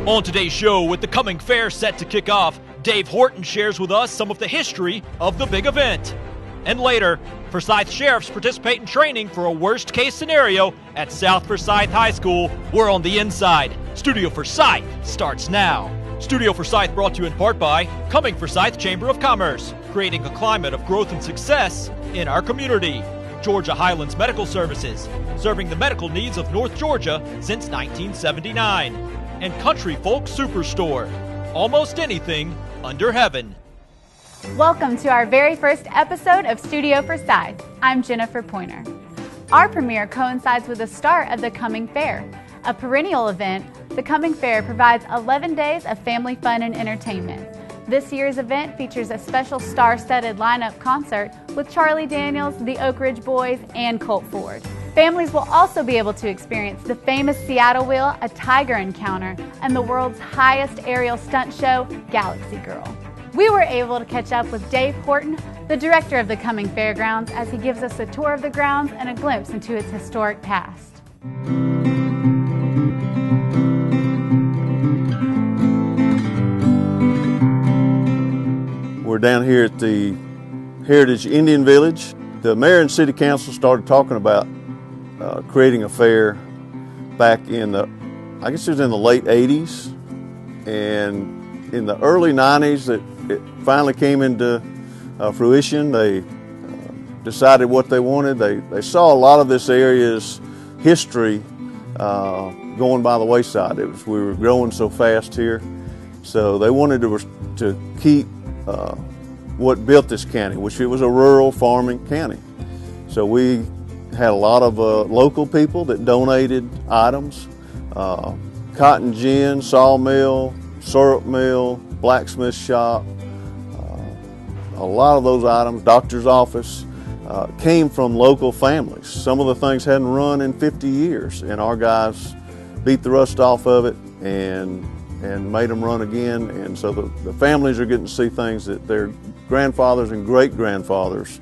On today's show, with the Cumming Fair set to kick off, Dave Horton shares with us some of the history of the big event. And later, Forsyth Sheriffs participate in training for a worst-case scenario at South Forsyth High School. We're on the inside. Studio Forsyth starts now. Studio Forsyth brought to you in part by Cumming-Forsyth Chamber of Commerce, creating a climate of growth and success in our community. Georgia Highlands Medical Services, serving the medical needs of North Georgia since 1979. And Country Folk Superstore, almost anything under heaven. Welcome to our very first episode of Studio Forsyth. I'm Jennifer Pointer. Our premiere coincides with the start of the Cumming Fair. A perennial event, the Cumming Fair provides 11 days of family fun and entertainment. This year's event features a special star-studded lineup concert with Charlie Daniels, the Oak Ridge Boys, and Colt Ford. Families will also be able to experience the famous Seattle Wheel, a tiger encounter, and the world's highest aerial stunt show, Galaxy Girl. We were able to catch up with Dave Horton, the director of the Cumming Fairgrounds, as he gives us a tour of the grounds and a glimpse into its historic past. We're down here at the Heritage Indian Village. The mayor and city council started talking about creating a fair back in the, I guess it was in the late 80s, and in the early 90s it finally came into fruition. They decided what they wanted. They saw a lot of this area's history going by the wayside. We were growing so fast here, so they wanted to keep what built this county, which it was a rural farming county. So we had a lot of local people that donated items, cotton gin, sawmill, syrup mill, blacksmith shop. A lot of those items, doctor's office, came from local families. Some of the things hadn't run in 50 years, and our guys beat the rust off of it and made them run again. And so the families are getting to see things that their grandfathers and great-grandfathers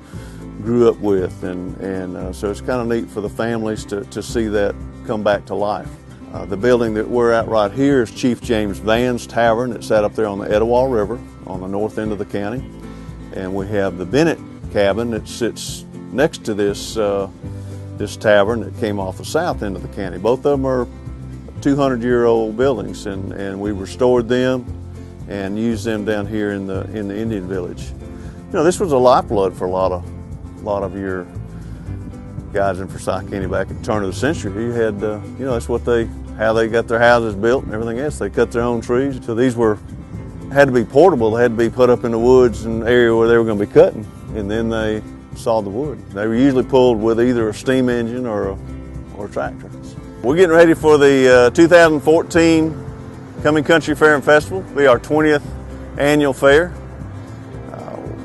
grew up with, and so it's kind of neat for the families to see that come back to life. The building that we're at right here is Chief James Van's Tavern. It's sat up there on the Etowah River on the north end of the county. And we have the Bennett Cabin that sits next to this tavern that came off the south end of the county. Both of them are 200-year-old buildings, and we restored them and used them down here in the Indian Village. You know, this was a lifeblood for a lot of your guys in Forsyth County back at the turn of the century. You had, you know, that's how they got their houses built and everything else. They cut their own trees. So these had to be portable. They had to be put up in the woods in the area where they were going to be cutting, and then they sawed the wood. They were usually pulled with either a steam engine or a tractor. We're getting ready for the 2014 Cumming Country Fair and Festival. It'll be our 20th annual fair.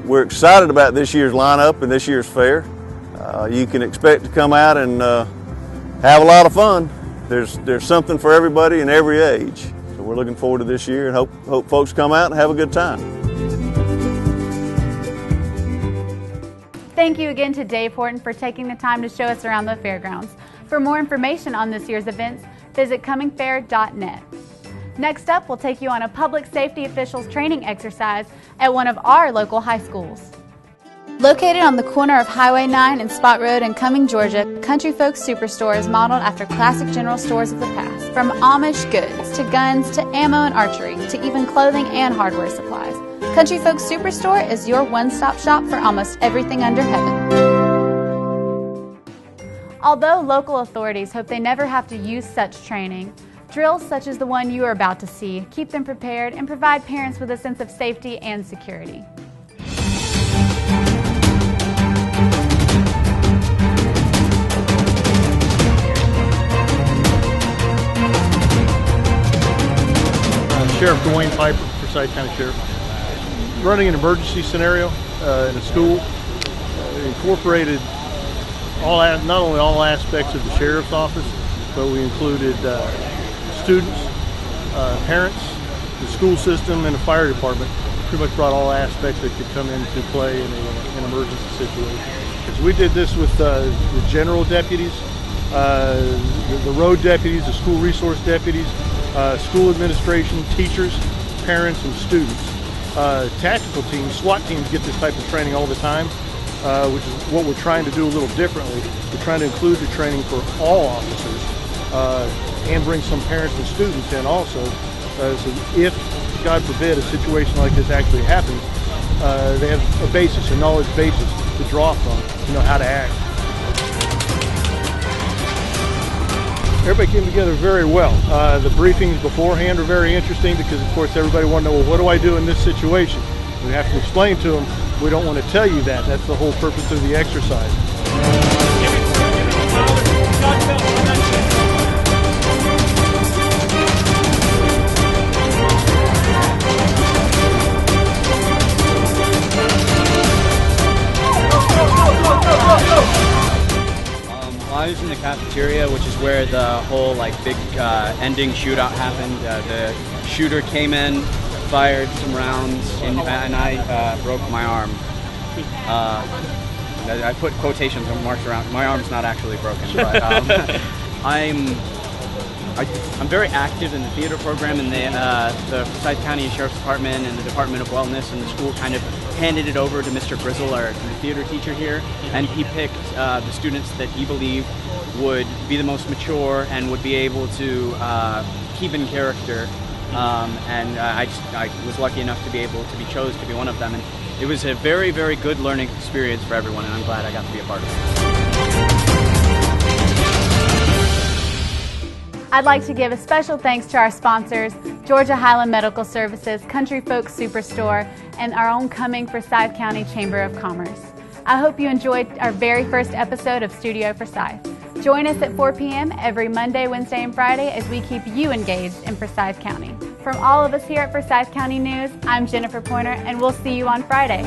We're excited about this year's lineup and this year's fair. You can expect to come out and have a lot of fun. There's something for everybody in every age. So we're looking forward to this year and hope folks come out and have a good time. Thank you again to Dave Horton for taking the time to show us around the fairgrounds. For more information on this year's events, visit cummingfair.net. Next up, we'll take you on a public safety officials training exercise at one of our local high schools. Located on the corner of Highway 9 and Spot Road in Cumming, Georgia, Country Folk Superstore is modeled after classic general stores of the past. From Amish goods to guns to ammo and archery to even clothing and hardware supplies, Country Folk Superstore is your one-stop shop for almost everything under heaven. Although local authorities hope they never have to use such training, drills such as the one you are about to see keep them prepared and provide parents with a sense of safety and security. Sheriff Dwayne Piper, Forsyth County Sheriff. Running an emergency scenario in a school incorporated not only all aspects of the sheriff's office, but we included students, parents, the school system, and the fire department. Pretty much brought all aspects that could come into play in an emergency situation. So we did this with the general deputies, the road deputies, the school resource deputies, school administration, teachers, parents, and students. Tactical teams, SWAT teams, get this type of training all the time, which is what we're trying to do a little differently. We're trying to include the training for all officers and bring some parents and students in also. So if, God forbid, a situation like this actually happens, they have a basis, a knowledge basis to draw from to know how to act. Everybody came together very well. The briefings beforehand are very interesting because, of course, everybody wanted to know, well, what do I do in this situation? We have to explain to them, we don't want to tell you that. That's the whole purpose of the exercise. I was in the cafeteria, which is where the whole big ending shootout happened. The shooter came in, fired some rounds, and I broke my arm. I put quotations or marks around. My arm's not actually broken, but I'm very active in the theater program, and the Forsyth County Sheriff's Department and the Department of Wellness and the school kind of handed it over to Mr. Grizzle, our theater teacher here, and he picked the students that he believed would be the most mature and would be able to keep in character. And I was lucky enough to be able to be chosen to be one of them. And it was a very, very good learning experience for everyone, and I'm glad I got to be a part of it. I'd like to give a special thanks to our sponsors, Georgia Highland Medical Services, Country Folk Superstore, and our own Cumming-Forsyth County Chamber of Commerce. I hope you enjoyed our very first episode of Studio Forsyth. Join us at 4 p.m. every Monday, Wednesday, and Friday as we keep you engaged in Forsyth County. From all of us here at Forsyth County News, I'm Jennifer Pointer, and we'll see you on Friday.